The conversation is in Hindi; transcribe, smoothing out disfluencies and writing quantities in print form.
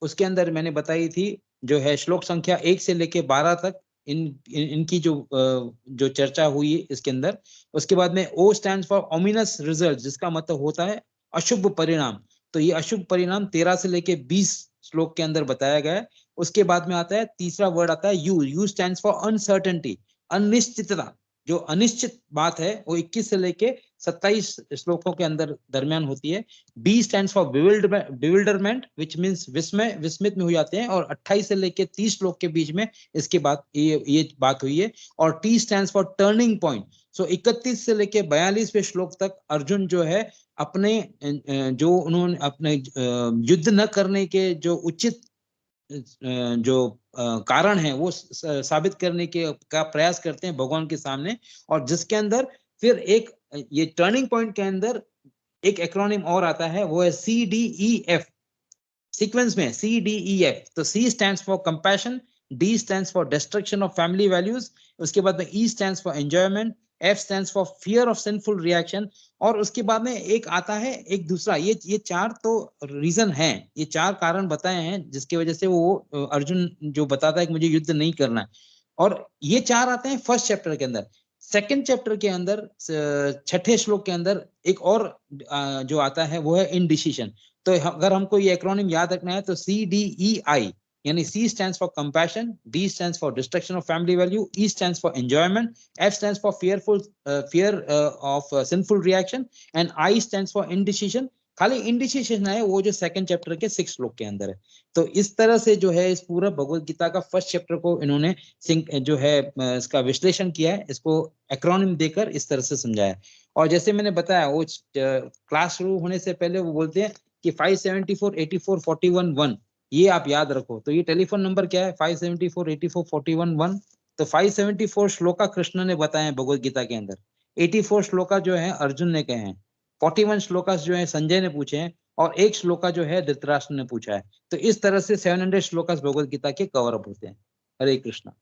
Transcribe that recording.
उसके अंदर मैंने बताई थी जो है श्लोक संख्या 1 से लेके 12 तक इनकी जो चर्चा हुई है इसके अंदर। उसके बाद में O stands for ominous result, जिसका मतलब होता है अशुभ परिणाम। तो ये अशुभ परिणाम 13 से लेके 20 श्लोक के अंदर बताया गया है। उसके बाद में आता है तीसरा वर्ड आता है U स्टैंड्स फॉर अनसर्टेनिटी, अनिश्चितता। जो अनिश्चित बात है वो 21 से लेके 27 श्लोकों के अंदर दरमियान होती है। B stands for bewilderment which means विस्मय, विस्मित में हो जाते हैं, और 28 से लेके 30 श्लोक के बीच में इसके बाद ये बात हुई है। और T stands for turning point. So 31 से लेके 42वें श्लोक तक अर्जुन जो है अपने जो उन्होंने अपने युद्ध न करने के जो उचित जो कारण है वो साबित करने के का प्रयास करते हैं भगवान के सामने। और जिसके अंदर फिर एक ये टर्निंग पॉइंट के अंदर एक एक्रोनिम और आता है, वो है CDEF। सीक्वेंस में CDEF। तो C stands for compassion, D stands for destruction of family values, उसके बाद में E stands for enjoyment, F stands for fear of sinful reaction, और उसके बाद में एक आता है एक दूसरा। ये चार तो रीजन हैं, ये चार कारण बताए हैं जिसकी वजह से वो अर्जुन जो बताता है कि मुझे युद्ध नहीं करना है। और ये चार आते हैं फर्स्ट चैप्टर के अंदर। सेकंड चैप्टर के अंदर छठे श्लोक के अंदर एक और जो आता है वो है इनडिसीजन। तो अगर हमको ये एक्रोनिम याद रखना है तो CDEI, यानी C stands for compassion, D stands for destruction of family value, E stands for enjoyment, F stands for fear of sinful reaction, and I stands for indecision. खाली इनडिसीजन है वो जो सेकंड चैप्टर के 6 श्लोक के अंदर है। तो इस तरह से जो है इस पूरा भगवत गीता का फर्स्ट चैप्टर को इन्होंने जो है इसका विश्लेषण किया है, इसको एक्रोनिम देकर इस तरह से समझाया। और जैसे मैंने बताया वो क्लास शुरू होने से पहले वो बोलते हैं कि 574 84 41 1 ये आप याद रखो। तो ये टेलीफोन नंबर क्या है? 574 84 41 1। तो 574 श्लोका कृष्ण ने बताए हैं भगवत गीता के अंदर, 84 श्लोका जो है अर्जुन ने कहे हैं, 41 श्लोका जो है संजय ने पूछे हैं, और एक श्लोका जो है धृतराष्ट्र ने पूछा है। तो इस तरह से 700 श्लोका भगवत गीता के कवर अप होते हैं। हरे कृष्णा।